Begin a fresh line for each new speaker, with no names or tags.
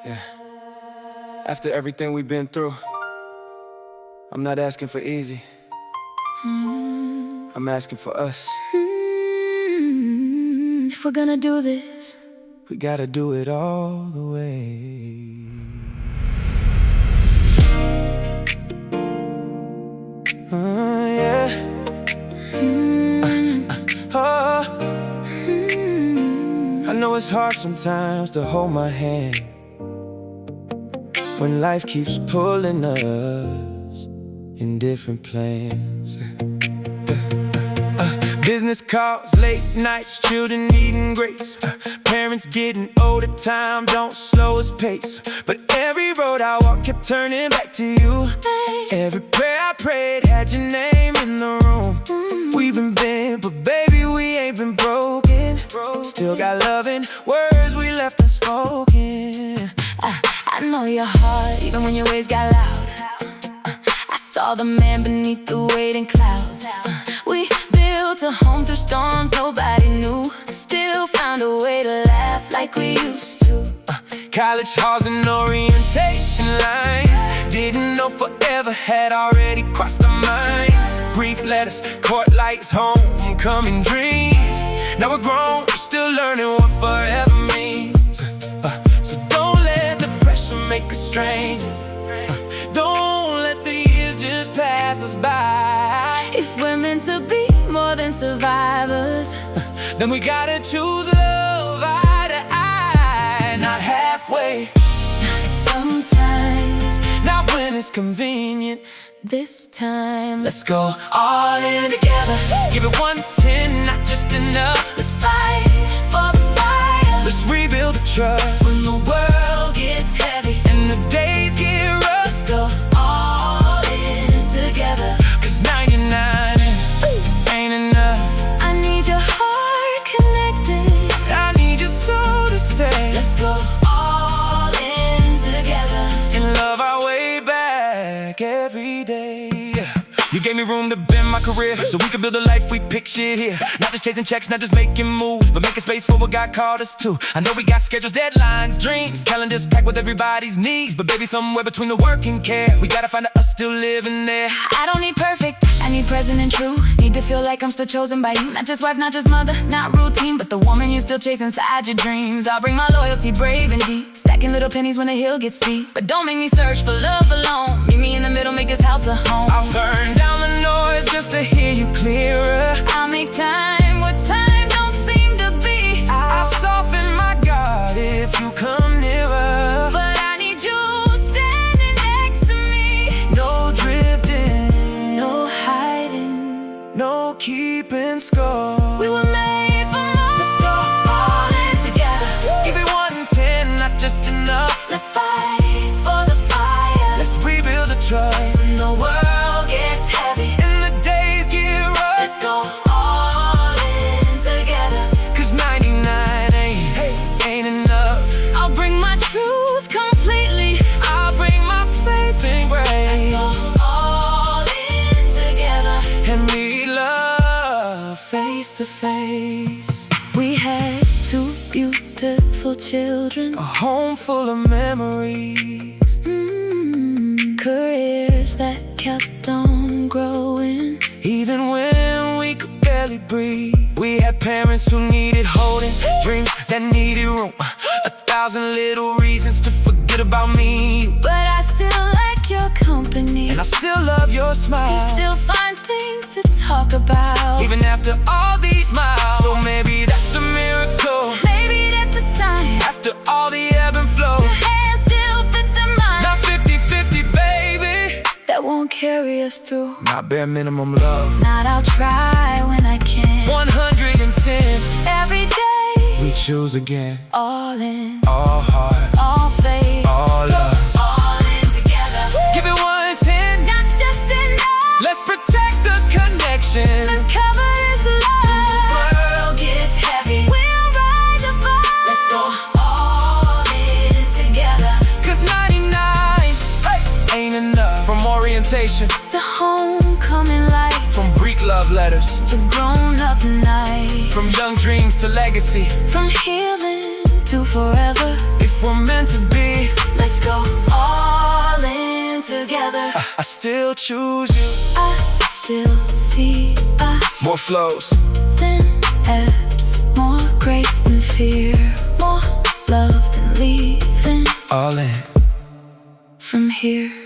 Yeah. After everything we've been through, I'm not asking for easy. I'm asking for us.
If we're gonna do this,
we gotta do it all the way. Yeah. I know it's hard sometimes to hold my hand when life keeps pulling us in different plans. Business calls, late nights, children needing grace, parents getting older, time don't slow us pace. But every road I walked kept turning back to you. Every prayer I prayed had your name in the room. We've been bent, but baby we ain't been broken. Still got loving words we left unspoken.
I know your heart, even when your ways got loud. I saw the man beneath the waiting clouds. We built a home through storms nobody knew. Still found a way to laugh like we used to.
College halls and orientation lines, didn't know forever had already crossed our minds. Brief letters, court lights, homecoming dreams. Now we're grown, we're still learning what forever means. So don't let the pressure make us strangers. Don't let the years just pass us by.
If we're meant to be more than survivors,
then we gotta choose love eye to eye, not halfway.
Sometimes,
not when it's convenient.
This time,
let's go all in together. Give it 110, not just enough.
Let's fight for the fire.
Let's rebuild the trust
when the world gets heavy
and the days get rough.
Let's go all in together,
'cause 99 ain't enough.
I need your heart connected,
I need your soul to stay.
Let's go all in together
and love our way back every day. You gave me room to bend my career so we could build a life we pictured here. Not just chasing checks, not just making moves, but making space for what God called us to. I know we got schedules, deadlines, dreams, calendars packed with everybody's needs. But baby, somewhere between the work and care, we gotta find us still living there.
I don't need perfect, I need present and true. Need to feel like I'm still chosen by you. Not just wife, not just mother, not routine, but the woman you still chase inside your dreams. I'll bring my loyalty brave and deep, stacking little pennies when the hill gets steep. But don't make me search for love alone. Meet me in the middle, make this house a home.
I'll turn down the noise just to hear you clearer.
I'll make time where time don't seem to be.
I'll soften my guard if you come nearer.
But I need you standing next to me.
No drifting,
no hiding,
no keeping score.
We were made for more.
Let's go all in together. Give it 110, not just enough.
Let's fight for the fire.
Let's rebuild the trust
when the world gets heavy
and the days get rough.
Let's go all in together,
'cause 99 ain't enough.
I'll bring my truth completely,
I'll bring my faith and grace.
Let's go all in together
and meet love face to face.
We had 2 beautiful children,
a home full of memories,
careers that kept on growing.
Even when we could barely breathe, we had parents who needed holding, dreams that needed room, 1,000 little reasons to forget about me.
But I still like your company,
and I still love your smile.
Still find things to talk about,
even after all these miles. So maybe that's the miracle,
maybe that's the sign.
After all the ebb and flow,
your hand still fits in mine.
Not 50-50, baby,
that won't carry us through.
Not bare minimum love,
not I'll try when I can.
110,
every day
we choose again.
All in,
all heart,
all faith,
all love.
All in together.
Give it 110,
not just enough.
Let's protect the connection.
Let's cover this love. The world gets heavy, we'll rise above. Let's go all in together,
'cause 99 ain't enough. From orientation
to homecoming life,
from Greek love letters
to grown-up nights,
from young dreams to legacy,
from healing to forever.
If we're meant to be
go all in together.
I still choose you.
I still see us.
More flows
Than ebbs, more grace than fear, more love than leaving
all in.
from here.